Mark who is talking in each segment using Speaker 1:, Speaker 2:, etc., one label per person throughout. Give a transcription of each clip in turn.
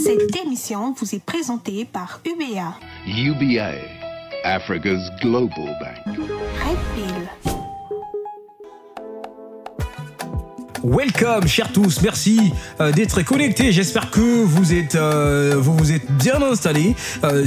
Speaker 1: Cette émission vous est présentée par UBA.
Speaker 2: UBA, Africa's Global Bank.
Speaker 1: Red Pill.
Speaker 3: Welcome, chers tous, merci d'être connectés. J'espère que vous êtes bien installés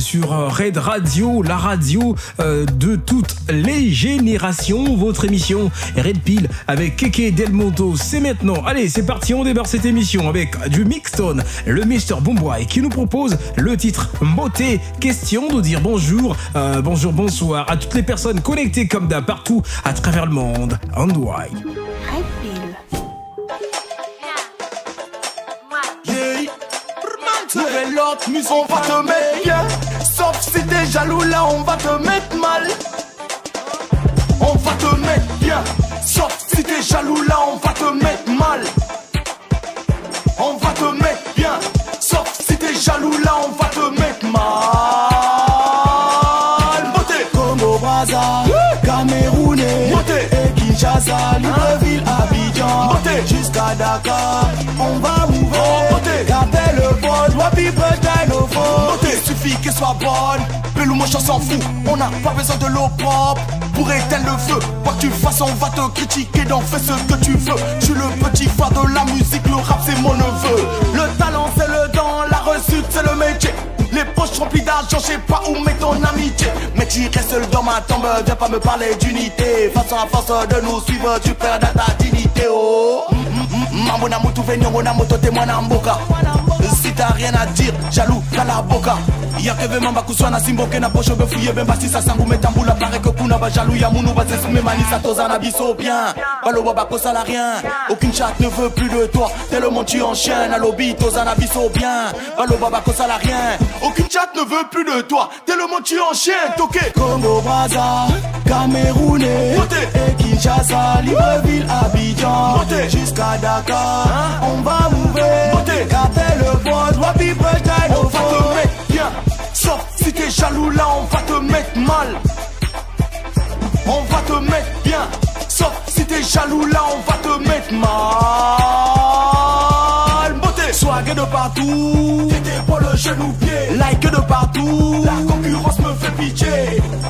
Speaker 3: sur Red Radio, la radio de toutes les générations. Votre émission Red Pill avec Keke Del Monto, c'est maintenant. Allez, c'est parti, on démarre cette émission avec du Mixstone, le Mr. Boomboy qui nous propose le titre Beauté. Question de dire bonjour, bonsoir à toutes les personnes connectées comme d'hab partout à travers le monde. On Red
Speaker 1: Pill.
Speaker 4: Nouvelle ordre, on va te mettre bien. Sauf si t'es jaloux, là on va te mettre mal. On va te mettre bien. Sauf si t'es jaloux, là on va te mettre mal. On va te mettre bien. Sauf si t'es jaloux, là on va te mettre mal. Beauté.
Speaker 5: Congo Brazza, Camerounais, et Kinshasa, Libreville, Abidjan, jusqu'à Dakar, on va mouver. Gardez le bon, doit vibrer nos fautes.
Speaker 4: Il suffit qu'elle soit bonne, Pelou moche on s'en fout. On n'a pas besoin de l'eau propre pour éteindre le feu. Quoi que tu fasses, on va te critiquer, donc fais ce que tu veux. Je suis le petit frère de la musique, le rap c'est mon neveu. Le talent c'est le don, la réussite c'est le métier. Les poches remplies d'argent, je sais pas où mettre ton amitié. Mais tu restes seul dans ma tombe, viens pas me parler d'unité. Face à force de nous suivre, tu perds ta dignité. Oh, Mamona Moutou Venyongo moto témoin Namboka. Si t'as rien à dire, jaloux, t'as la boca. Y'a que ve mamba kuswana simboke na poche be fouiller ben basi sa sangu metambula pare que kuna ba jaloux ya mounou ba zesme manisa tozana biso bien. Balo baba kosa la rien. Aucune chatte ne veut plus de toi. Tellement tu enchaînes à lobby tozana biso bien. Balo baba kosa la rien. Aucune chatte ne veut plus de toi. Tellement tu enchaînes. Toqué.
Speaker 5: Congo Brazza, Camerounais, et Kinshasa, Libreville, Abidjan, jusqu'à Dakar, on va mouver. Gardez le bon, doit vibrer nos fautes.
Speaker 4: On va te mettre bien. Sauf si t'es jaloux, là on va te mettre mal. On va te mettre bien. Sauf si t'es jaloux, là on va te mettre mal. Beauté.
Speaker 5: Swag de partout,
Speaker 4: t'étais pour le genou pied.
Speaker 5: like de partout,
Speaker 4: La concurrence me fait pitié.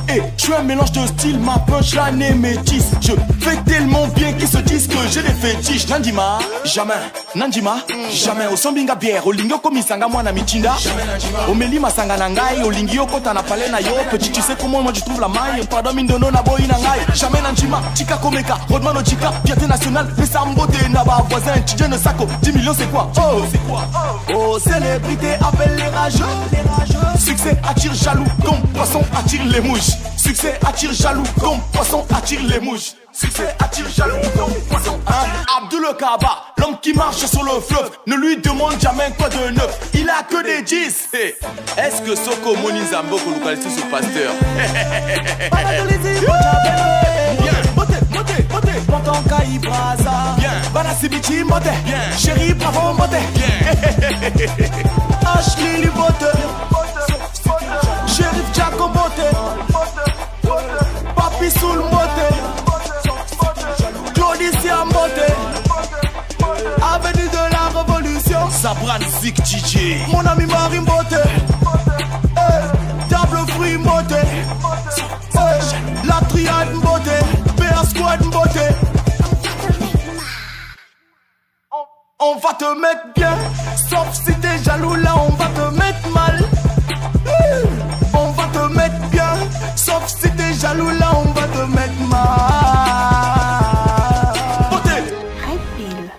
Speaker 5: et je suis un mélange de style, ma punchline est métisse. Je fais tellement bien qu'ils se disent que j'ai des fétiches. Nandima, jamais, Nandima, jamais. Au Sambinga bière, au lingio komisanga mwana michinda. Au Melima sanga nangai, au lingio kota na pale na yo. Petit, tu sais comment moi je trouve la maille. Pardon mindono na boy nangai. Jamais Nandima, Chika Komeka, Rodman o Chika, fierté nationale. Mais ça m'bote na ba voisin, Tidjane Sako. 10 millions c'est quoi? Oh, c'est quoi? Oh, célébrité appelle les rageux.
Speaker 4: Succès attire jaloux, comme poisson attire les mouches. Succès attire jaloux, comme poisson attire les mouches. Succès attire jaloux, comme poisson attire. Abdul Kaba, l'homme qui marche sur le fleuve, ne lui demande jamais quoi de neuf. Il a que des 10. Est-ce que Soko Moni Zambo localité sur pasteur?
Speaker 5: Bien, beauté, Ponton Kaï Brazza.
Speaker 4: Bien,
Speaker 5: Banasibichi Moté.
Speaker 4: Bien,
Speaker 5: Chéri Bravo Moté.
Speaker 4: bien.
Speaker 5: Ashley Libote. Shérif Jaco Moté. Papi Soul Moté. Claudicia Moté. Avenue de la Révolution.
Speaker 4: Sabran Zik DJ.
Speaker 5: Mon ami Marie Moté. Table Fruit Moté. La Triade Moté. PA Squad Moté.
Speaker 4: On va te mettre bien.
Speaker 5: Sauf si t'es jaloux, là on va te mettre mal. On va te mettre bien. Sauf si t'es jaloux, là on va te mettre mal.
Speaker 1: Red Pill.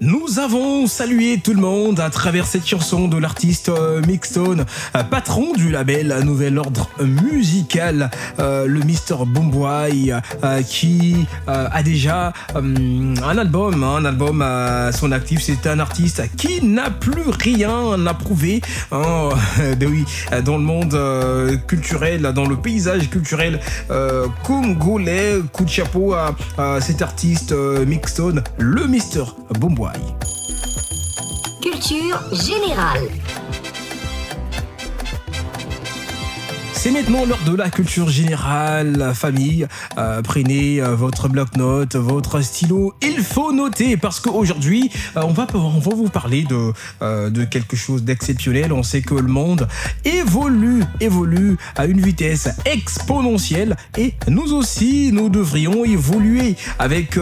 Speaker 3: Nous avons salué tout le monde à travers cette chanson de l'artiste Mixstone, patron du label Nouvel Ordre Musical, le Mr. Boomboy, qui a déjà un album à son actif. C'est un artiste qui n'a plus rien à prouver dans le monde culturel, dans le paysage culturel congolais. Coup de chapeau à cet artiste Mixstone, le Mr. Boomboy.
Speaker 6: Culture générale.
Speaker 3: C'est maintenant l'heure de la culture générale, famille. Prenez votre bloc-notes, votre stylo. Il faut noter parce qu'aujourd'hui, on va vous parler de quelque chose d'exceptionnel. On sait que le monde évolue à une vitesse exponentielle et nous aussi, nous devrions évoluer avec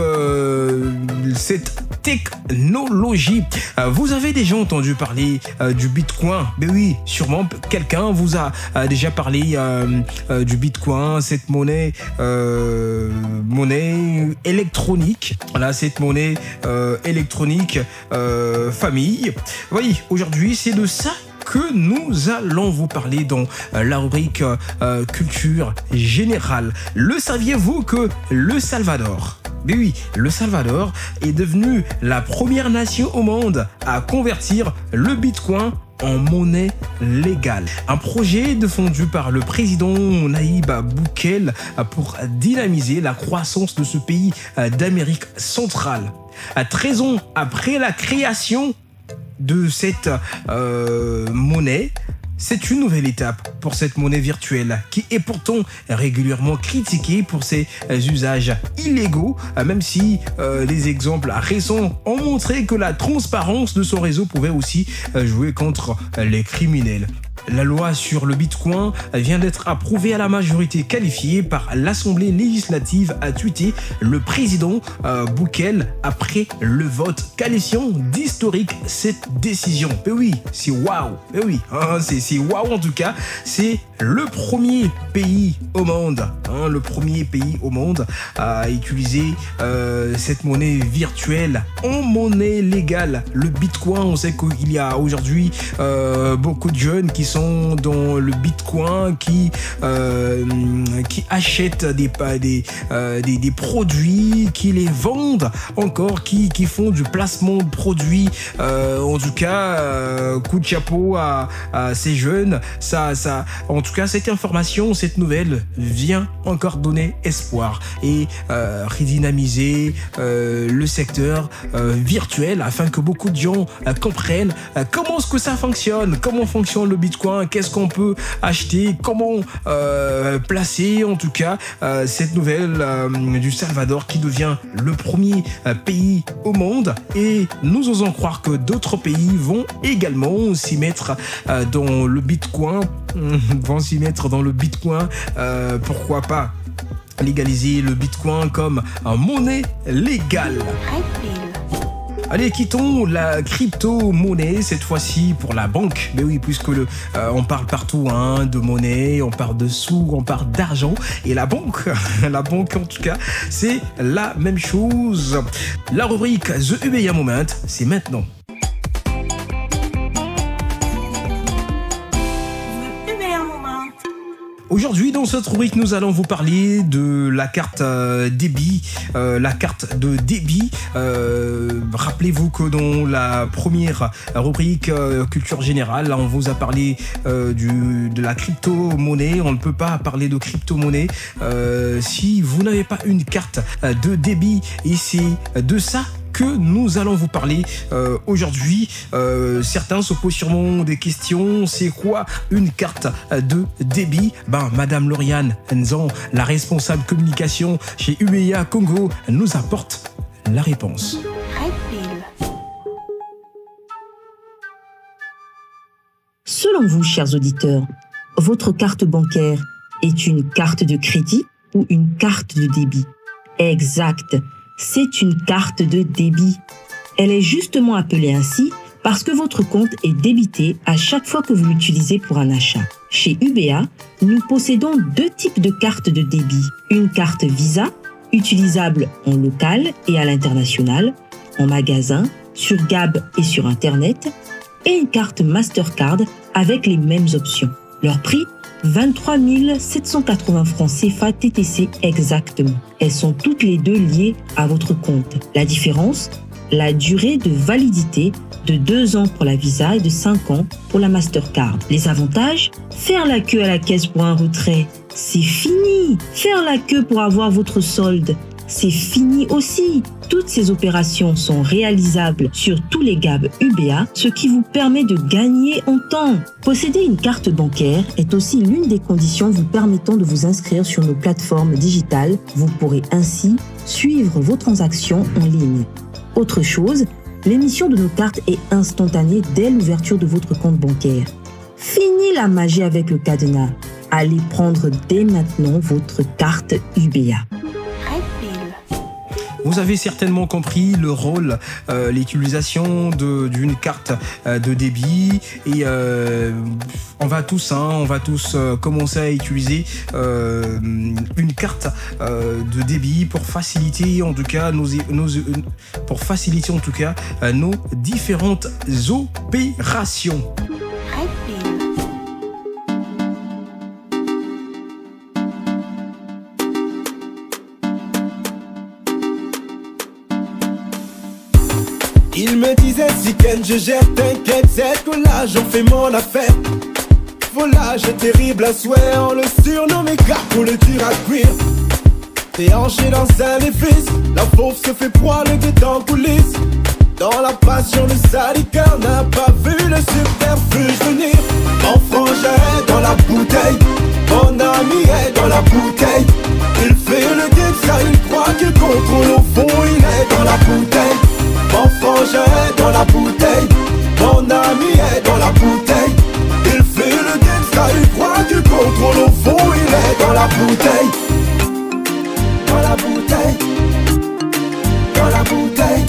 Speaker 3: cette technologie. Vous avez déjà entendu parler du Bitcoin? Ben oui, sûrement quelqu'un vous a déjà parlé du Bitcoin, cette monnaie électronique. Voilà, cette monnaie électronique famille. Oui, aujourd'hui, c'est de ça que nous allons vous parler dans la rubrique culture générale. Le saviez-vous que le Salvador, mais oui, le Salvador est devenu la première nation au monde à convertir le Bitcoin en monnaie légale. Un projet défendu par le président Nayib Bukele pour dynamiser la croissance de ce pays d'Amérique centrale. 13 ans après la création de cette monnaie, c'est une nouvelle étape pour cette monnaie virtuelle qui est pourtant régulièrement critiquée pour ses usages illégaux, même si les exemples récents ont montré que la transparence de son réseau pouvait aussi jouer contre les criminels. La loi sur le Bitcoin vient d'être approuvée à la majorité qualifiée par l'Assemblée législative, a tweeté le président Bukele après le vote, qualifiant d'historique cette décision. Mais oui, c'est waouh. Mais oui, c'est waouh en tout cas. C'est le premier pays au monde, à utiliser cette monnaie virtuelle en monnaie légale. Le Bitcoin, on sait qu'il y a aujourd'hui beaucoup de jeunes qui sont dans le Bitcoin, qui achètent des produits, qui les vendent encore, qui font du placement de produits. En tout cas, coup de chapeau à ces jeunes. En tout cas, cette information, cette nouvelle vient encore donner espoir et redynamiser le secteur virtuel afin que beaucoup de gens comprennent comment est-ce que ça fonctionne, comment fonctionne le Bitcoin, qu'est-ce qu'on peut acheter, comment placer en tout cas cette nouvelle du Salvador qui devient le premier pays au monde, et nous osons croire que d'autres pays vont également s'y mettre dans le Bitcoin, pourquoi pas légaliser le Bitcoin comme monnaie légale. Allez, quittons la crypto-monnaie, cette fois-ci pour la banque. Mais oui, puisque on parle partout de monnaie, on parle de sous, on parle d'argent. Et la banque en tout cas, c'est la même chose. La rubrique The UBA Moment, c'est maintenant. Aujourd'hui, dans cette rubrique, nous allons vous parler de la carte débit. Rappelez-vous que dans la première rubrique culture générale, on vous a parlé de la crypto-monnaie. On ne peut pas parler de crypto-monnaie si vous n'avez pas une carte de débit. Et c'est de ça que nous allons vous parler aujourd'hui. Certains se posent sûrement des questions. C'est quoi une carte de débit? Madame Lauriane Nzan, la responsable communication chez UBA Congo, nous apporte la réponse.
Speaker 6: Selon vous, chers auditeurs, votre carte bancaire est une carte de crédit ou une carte de débit? Exact. C'est une carte de débit. Elle est justement appelée ainsi parce que votre compte est débité à chaque fois que vous l'utilisez pour un achat. Chez UBA, nous possédons 2 types de cartes de débit. Une carte Visa, utilisable en local et à l'international, en magasin, sur Gab et sur Internet, et une carte Mastercard avec les mêmes options. Leur prix, 23 780 francs CFA TTC exactement. Elles sont toutes les deux liées à votre compte. La différence, la durée de validité de 2 ans pour la Visa et de 5 ans pour la Mastercard. Les avantages, faire la queue à la caisse pour un retrait, c'est fini. Faire la queue pour avoir votre solde, c'est fini aussi. Toutes ces opérations sont réalisables sur tous les GAB UBA, ce qui vous permet de gagner en temps. Posséder une carte bancaire est aussi l'une des conditions vous permettant de vous inscrire sur nos plateformes digitales. Vous pourrez ainsi suivre vos transactions en ligne. Autre chose, l'émission de nos cartes est instantanée dès l'ouverture de votre compte bancaire. Fini la magie avec le cadenas. Allez prendre dès maintenant votre carte UBA.
Speaker 1: Red Pill.
Speaker 3: Vous avez certainement compris le rôle, l'utilisation d'une carte de débit et on va tous commencer à utiliser une carte de débit pour faciliter en tout cas nos différentes opérations.
Speaker 1: Red Pill.
Speaker 5: Il me disait Siken, je gère, t'inquiète, cette là j'en fais mon affaire. Volage est terrible à souhait, on le surnomme gars pour le dur à cuire. T'es hanché dans un édifice, la fauve se fait poil et guette en coulisses. Dans la passion, le saliqueur n'a pas vu le subterfuge venir. Mon frangin est dans la bouteille, mon ami est dans la bouteille. Il fait le guet, ça il croit qu'il contrôle au fond, il est dans la bouteille. Mon frangin est dans la bouteille, mon ami est dans la bouteille. Il fait le gangsta, il croit qu'il contrôle au fond, il est dans la bouteille. Dans la bouteille, dans la bouteille.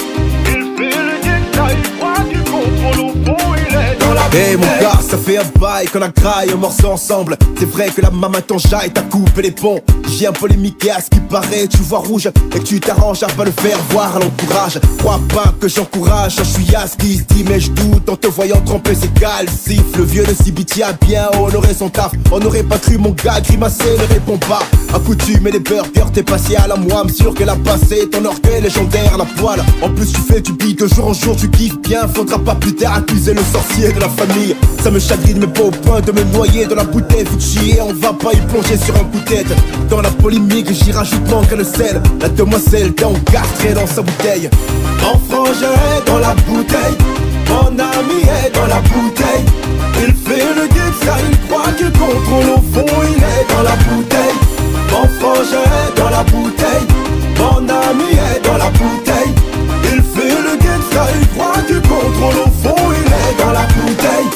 Speaker 5: Il fait le gangsta, il croit qu'il contrôle au fond, il est dans la bouteille. Hey mon gars, ça fait un bail qu'on a graillé un morceau ensemble. C'est vrai que la maman t'enjaille, t'as coupé les ponts. J'ai un polémique à ce qui paraît, tu vois rouge et que tu t'arranges à pas le faire voir à l'encourage. Crois pas que j'encourage, je suis à ce qui se dit, mais je doute en te voyant tremper ses calcifs. Le vieux de Sibiti a bien honoré son taf. On n'aurait pas cru mon gars grimacer, ne répond pas. Accoutumé les burgers, t'es passé à la moime, sûr qu'elle a passé ton orgueil légendaire, la poêle. En plus tu fais du beat de jour en jour, tu kiffes bien. Faudra pas plus tard accuser le sorcier de la famille. Ça me chagrine mais pas au point de me noyer dans la bouteille. Vu que j'y ai, on va pas y plonger sur un coup de tête. Dans la polémique j'y rajoute mon grain de sel. La demoiselle d'encastrée dans sa bouteille. Mon frangin est dans la bouteille, mon ami est dans la bouteille. Il fait le gangsta, il croit qu'il contrôle au fond, il est dans la bouteille. Mon frangin est dans la bouteille, mon ami est dans la bouteille. Il fait le gangsta, il croit qu'il contrôle au fond, il est dans la bouteille.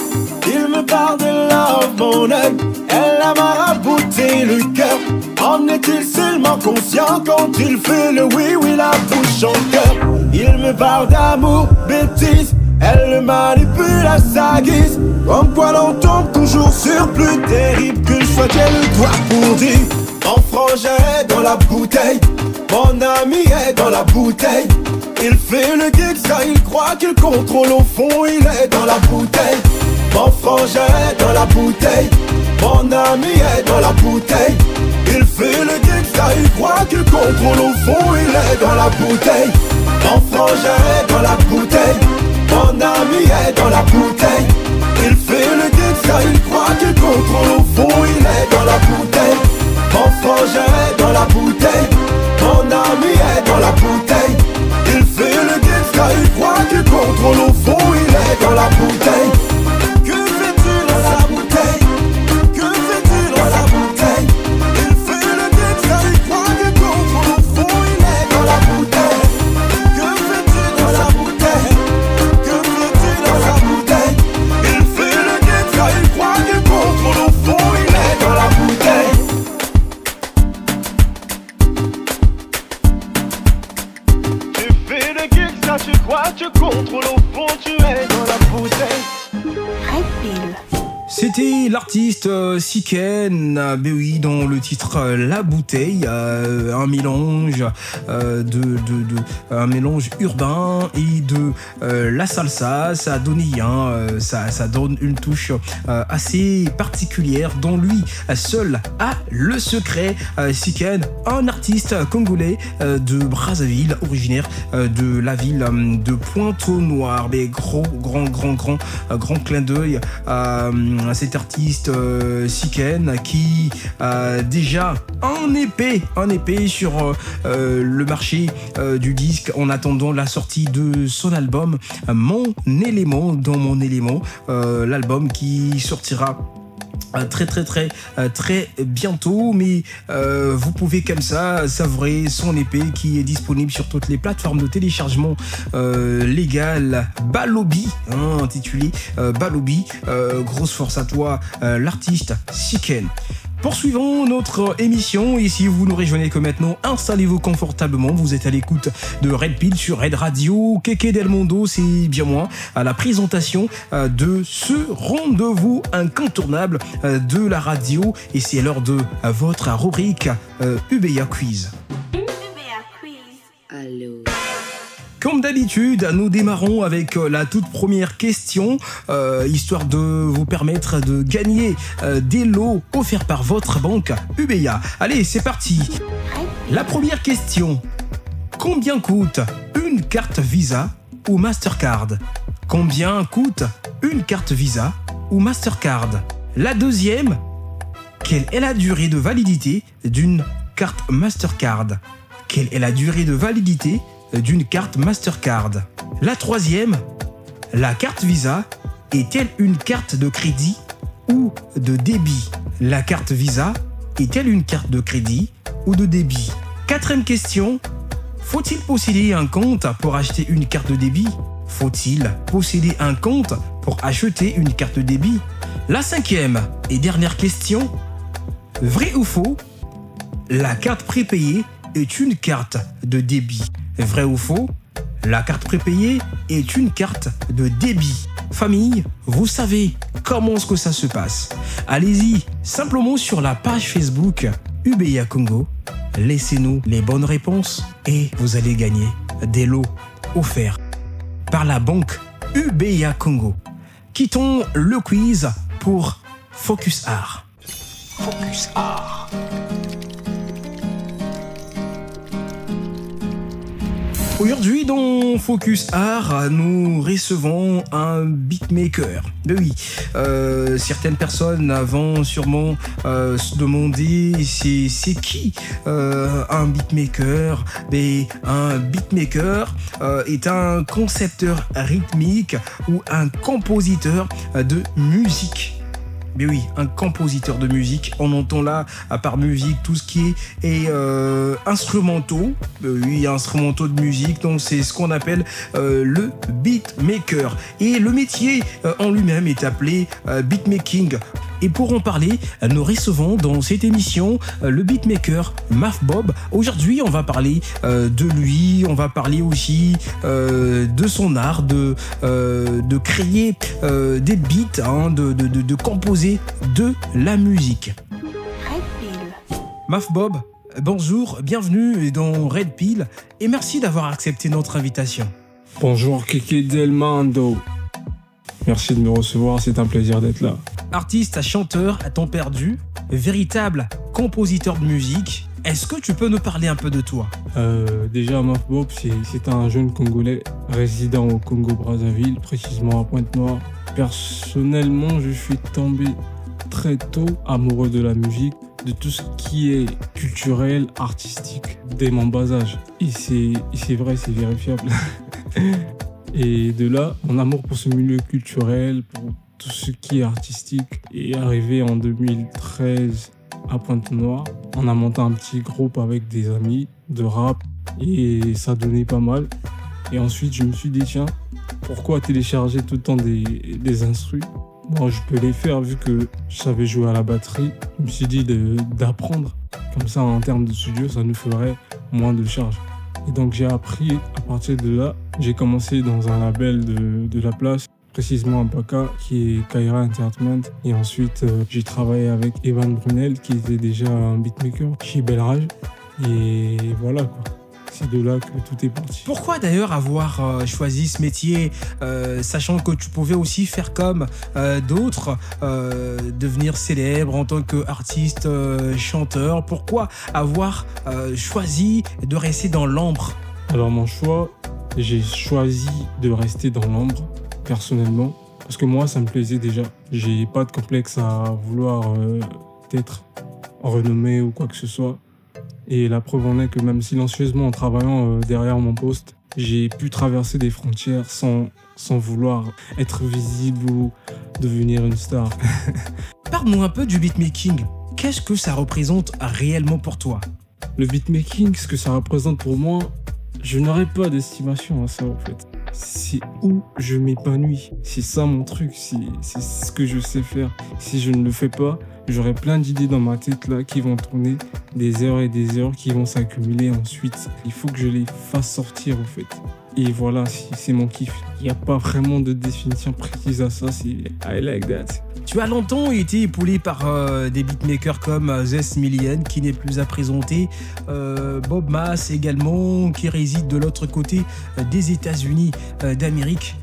Speaker 5: Il me parle de love, mon œil, elle a marabouté le cœur. En est-il seulement conscient quand il fait le oui, la bouche en cœur. Il me parle d'amour, bêtise, elle le manipule à sa guise. Comme quoi l'on tombe toujours sur plus terrible que le choix qu'elle doit pour dire. Mon frangin est dans la bouteille, mon ami est dans la bouteille. Il fait le gangsta, il croit qu'il contrôle au fond, il est dans la bouteille. Mon frangin est dans la bouteille, mon ami est dans la bouteille. Il fait le gangsta, il croit qu'il contrôle au fond, il est dans la bouteille. Mon frangin est dans la bouteille, mon ami est dans la bouteille. Il fait le gangsta, il croit qu'il contrôle au fond, il est dans la bouteille. Mon frangin est dans la bouteille, mon ami est dans la bouteille. Il fait le gangsta, il croit qu'il contrôle au fond, il est dans la bouteille. Que fais-tu dans la bouteille? Que fais-tu dans la bouteille? Il fait le gangsta, il croit qu'il contrôle au fond, il est dans la bouteille. Que fais-tu dans la bouteille? Que fais-tu dans la bouteille? Il fait le gangsta, il croit qu'il contrôle au fond, il est dans la bouteille. Tu fais le gangsta, tu crois, tu contrôles au fond, tu es dans la bouteille.
Speaker 1: Red Pill.
Speaker 3: C'était l'artiste Siken, oui, dans le titre La Bouteille, un mélange un mélange urbain et de la salsa. Ça a donné, ça donne une touche assez particulière dont lui seul a le secret. Siken, un artiste congolais de Brazzaville, originaire de la ville de Pointe-au-Noir. Mais grand clin d'œil cet artiste Siken qui a déjà un épée sur le marché du disque en attendant la sortie de son album Mon élément dans mon élément, l'album qui sortira très bientôt, mais vous pouvez comme ça savourer son EP qui est disponible sur toutes les plateformes de téléchargement légal. Balobi, intitulé Balobi. Grosse force à toi, l'artiste Siken. Poursuivons notre émission et si vous nous rejoignez que maintenant, installez-vous confortablement. Vous êtes à l'écoute de Red Pill sur Red Radio. Keke Del Mondo, c'est bien moi, à la présentation de ce rendez-vous incontournable de la radio. Et c'est l'heure de votre rubrique UBA Quiz.
Speaker 6: Allô.
Speaker 3: Comme d'habitude, nous démarrons avec la toute première question, histoire de vous permettre de gagner des lots offerts par votre banque UBA. Allez, c'est parti. La première question. Combien coûte une carte Visa ou Mastercard? Combien coûte une carte Visa ou Mastercard? La deuxième. Quelle est la durée de validité d'une carte Mastercard? Quelle est la durée de validité d'une carte Mastercard? La troisième, la carte Visa est-elle une carte de crédit ou de débit? La carte Visa est-elle une carte de crédit ou de débit? Quatrième question, faut-il posséder un compte pour acheter une carte de débit? Faut-il posséder un compte pour acheter une carte de débit? La cinquième et dernière question, vrai ou faux, la carte prépayée est une carte de débit? Vrai ou faux, la carte prépayée est une carte de débit? Famille, vous savez comment est-ce que ça se passe. Allez-y simplement sur la page Facebook UBA Congo. Laissez-nous les bonnes réponses et vous allez gagner des lots offerts par la banque UBA Congo. Quittons le quiz pour Focus Art.
Speaker 4: Focus Art.
Speaker 3: Aujourd'hui, dans Focus Art, nous recevons un beatmaker. Ben oui, certaines personnes vont sûrement se demander c'est qui un beatmaker. Ben, un beatmaker est un concepteur rythmique ou un compositeur de musique. Mais oui, un compositeur de musique. On entend là, à part musique, tout ce qui est instrumentaux. Oui, instrumentaux de musique. Donc, c'est ce qu'on appelle le beatmaker. Et le métier en lui-même est appelé beatmaking. Et pour en parler, nous recevons dans cette émission le beatmaker Mafbob. Aujourd'hui, on va parler de lui, on va parler aussi de son art, de créer des beats, de composer de la musique.
Speaker 1: Red Pill.
Speaker 3: Mafbob, bonjour, bienvenue dans Red Pill et merci d'avoir accepté notre invitation.
Speaker 7: Bonjour Keke Del Mondo. Merci de me recevoir, c'est un plaisir d'être là.
Speaker 3: Artiste, chanteur à temps perdu, véritable compositeur de musique, est-ce que tu peux nous parler un peu de toi?
Speaker 7: Déjà, Mafbob, c'est un jeune Congolais résident au Congo-Brazzaville, précisément à Pointe-Noire. Personnellement, je suis tombé très tôt amoureux de la musique, de tout ce qui est culturel, artistique, dès mon bas âge. Et c'est vrai, c'est vérifiable. Et de là, mon amour pour ce milieu culturel, pour tout ce qui est artistique, est arrivé en 2013 à Pointe-Noire. On a monté un petit groupe avec des amis de rap et ça donnait pas mal. Et ensuite, je me suis dit, tiens, pourquoi télécharger tout le temps des instrus? Moi, je peux les faire vu que je savais jouer à la batterie. Je me suis dit d'apprendre. Comme ça, en termes de studio, ça nous ferait moins de charge. Et donc j'ai appris à partir de là. J'ai commencé dans un label de la place, précisément à Baka, qui est Kaira Entertainment. Et ensuite, j'ai travaillé avec Evan Brunel, qui était déjà un beatmaker chez Belrage. Et voilà quoi. C'est de là que tout est parti.
Speaker 3: Pourquoi d'ailleurs avoir choisi ce métier, sachant que tu pouvais aussi faire comme d'autres, devenir célèbre en tant qu'artiste, chanteur? Pourquoi avoir choisi de rester dans l'ombre?
Speaker 7: Alors mon choix, j'ai choisi de rester dans l'ombre, personnellement, Parce que moi, ça me plaisait déjà. J'ai pas de complexe à vouloir être renommé ou quoi que ce soit. Et la preuve en est que même silencieusement en travaillant derrière mon poste, j'ai pu traverser des frontières sans vouloir être visible ou devenir une star.
Speaker 3: Parle-nous un peu du beatmaking. Qu'est-ce que ça représente réellement pour toi?
Speaker 7: Le beatmaking, ce que ça représente pour moi, je n'aurais pas d'estimation à ça en fait. C'est où je m'épanouis. C'est ça mon truc, c'est ce que je sais faire. Si je ne le fais pas, j'aurai plein d'idées dans ma tête là qui vont tourner des heures et des heures qui vont s'accumuler ensuite. Il faut que je les fasse sortir en fait. Et voilà, c'est mon kiff. Il n'y a pas vraiment de définition précise à ça, c'est I like that.
Speaker 3: Tu as longtemps été épaulé par des beatmakers comme Zes Million, qui n'est plus à présenter, Bob Mass également, qui réside de l'autre côté des États-Unis d'Amérique.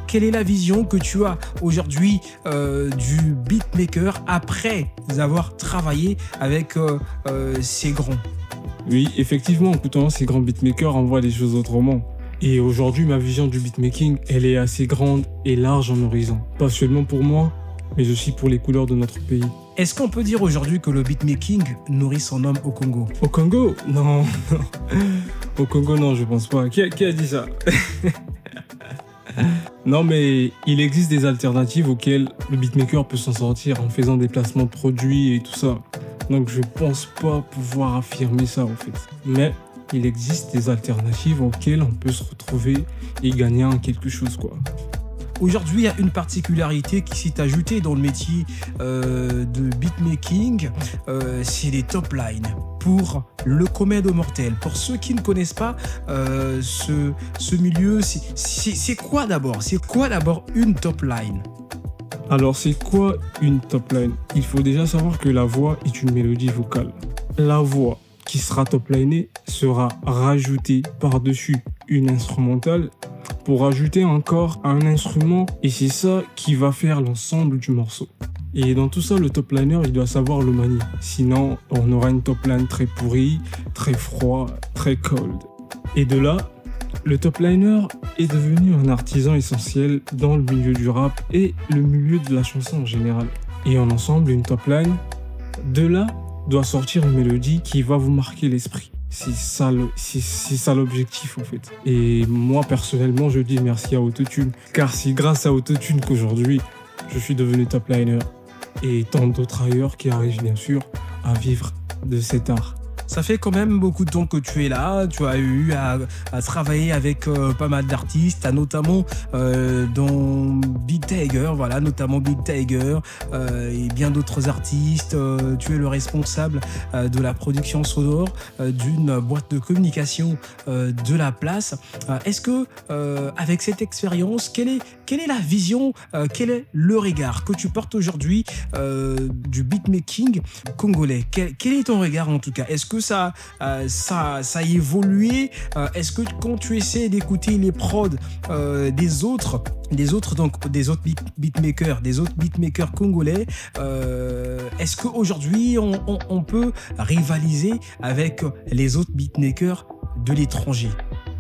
Speaker 3: Quelle est la vision que tu as aujourd'hui du beatmaker après avoir travaillé avec ces grands?
Speaker 7: Oui, effectivement, en écoutant ces grands beatmakers, on voit les choses autrement. Et aujourd'hui, ma vision du beatmaking, elle est assez grande et large en horizon. Pas seulement pour moi, mais aussi pour les couleurs de notre pays.
Speaker 3: Est-ce qu'on peut dire aujourd'hui que le beatmaking nourrit son homme au Congo?
Speaker 7: Au Congo? Non. Au Congo, non, je pense pas. Qui a dit ça? Non, mais il existe des alternatives auxquelles le beatmaker peut s'en sortir en faisant des placements de produits et tout ça. Donc je pense pas pouvoir affirmer ça en fait. Mais il existe des alternatives auxquelles on peut se retrouver et gagner en quelque chose quoi.
Speaker 3: Aujourd'hui, il y a une particularité qui s'est ajoutée dans le métier de beatmaking, c'est les top lines. Pour le commun des mortels, pour ceux qui ne connaissent pas ce milieu, c'est quoi d'abord? C'est quoi d'abord une top line?
Speaker 7: Alors c'est quoi une top line? Il faut déjà savoir que la voix est une mélodie vocale. La voix qui sera top linée sera rajoutée par-dessus une instrumentale pour ajouter encore un instrument et c'est ça qui va faire l'ensemble du morceau. Et dans tout ça, le top liner, il doit savoir le manier. Sinon, on aura une top line très pourrie, très froid, très cold. Et de là, le top liner est devenu un artisan essentiel dans le milieu du rap et le milieu de la chanson en général. Et en ensemble, une top line, de là, doit sortir une mélodie qui va vous marquer l'esprit. C'est ça l'objectif en fait. Et moi personnellement je dis merci à Autotune. Car c'est grâce à Autotune qu'aujourd'hui je suis devenu top liner. Et tant d'autres ailleurs qui arrivent bien sûr à vivre de cet art.
Speaker 3: Ça fait quand même beaucoup de temps que tu es là, tu as eu à travailler avec pas mal d'artistes, notamment dans Big Tiger, voilà, notamment Big Tiger et bien d'autres artistes. Tu es le responsable de la production sonore d'une boîte de communication de la place. Est-ce que avec cette expérience, quelle est la vision, quel est le regard que tu portes aujourd'hui du beatmaking congolais? Quel est ton regard en tout cas? Est-ce que ça a évolué? Est-ce que quand tu essaies d'écouter les prods des autres beatmakers congolais, est-ce qu'aujourd'hui on peut rivaliser avec les autres beatmakers de l'étranger?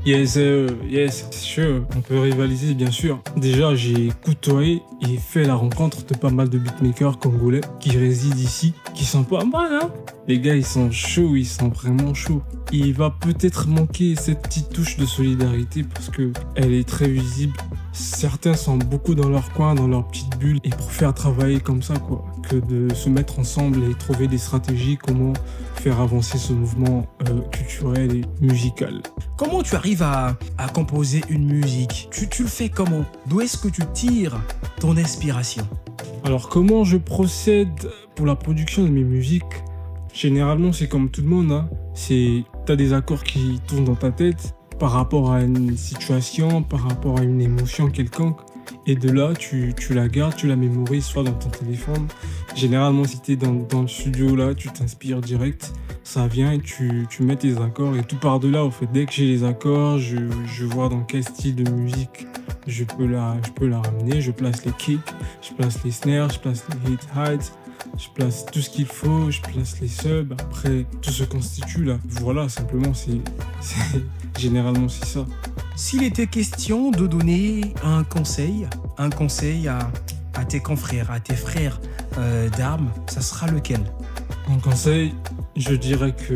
Speaker 7: Yes, c'est sûr, on peut rivaliser bien sûr. Déjà, j'ai côtoyé et fait la rencontre de pas mal de beatmakers congolais qui résident ici, qui sont pas mal, hein. Les gars, ils sont chauds, ils sont vraiment chauds. Il va peut-être manquer cette petite touche de solidarité parce que elle est très visible. Certains sont beaucoup dans leur coin, dans leur petite bulle et préfèrent travailler comme ça, quoi, que de se mettre ensemble et trouver des stratégies, comment faire avancer ce mouvement culturel et musical.
Speaker 3: Comment tu arrives à composer une musique? Tu le fais comment? D'où est-ce que tu tires ton inspiration?
Speaker 7: Alors comment je procède pour la production de mes musiques? Généralement c'est comme tout le monde, hein. T'as des accords qui tournent dans ta tête par rapport à une situation, par rapport à une émotion quelconque. Et de là, tu la gardes, tu la mémorises soit dans ton téléphone. Généralement, si tu es dans le studio, là, tu t'inspires direct. Ça vient et tu mets tes accords et tout part de là. Au fait, dès que j'ai les accords, je vois dans quel style de musique je peux la ramener. Je place les kicks, je place les snares, je place les hit-highs. je place tout ce qu'il faut, je place les subs, après tout se constitue là. Voilà, simplement, généralement c'est ça.
Speaker 3: S'il était question de donner un conseil à tes confrères, à tes frères d'armes, ça sera lequel?
Speaker 7: Un conseil, je dirais que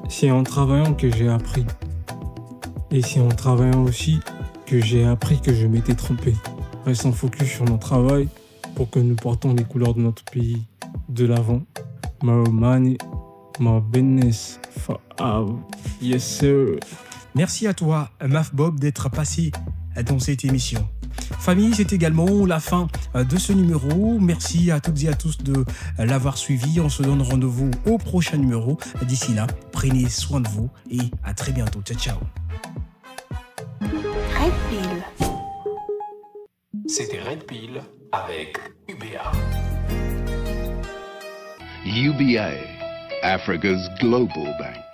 Speaker 7: c'est en travaillant que j'ai appris. Et c'est en travaillant aussi que j'ai appris que je m'étais trompé. Restons focus sur notre travail pour que nous portons les couleurs de notre pays de l'avant. My money, my business, for out. Yes sir.
Speaker 3: Merci à toi, Maf Bob, d'être passé dans cette émission. Famille, c'est également la fin de ce numéro. Merci à toutes et à tous de l'avoir suivi. On se donne rendez-vous au prochain numéro. D'ici là, prenez soin de vous et à très bientôt. Ciao, ciao.
Speaker 1: Red Pill.
Speaker 8: C'était Red Pill avec UBA.
Speaker 2: UBA, Africa's global bank.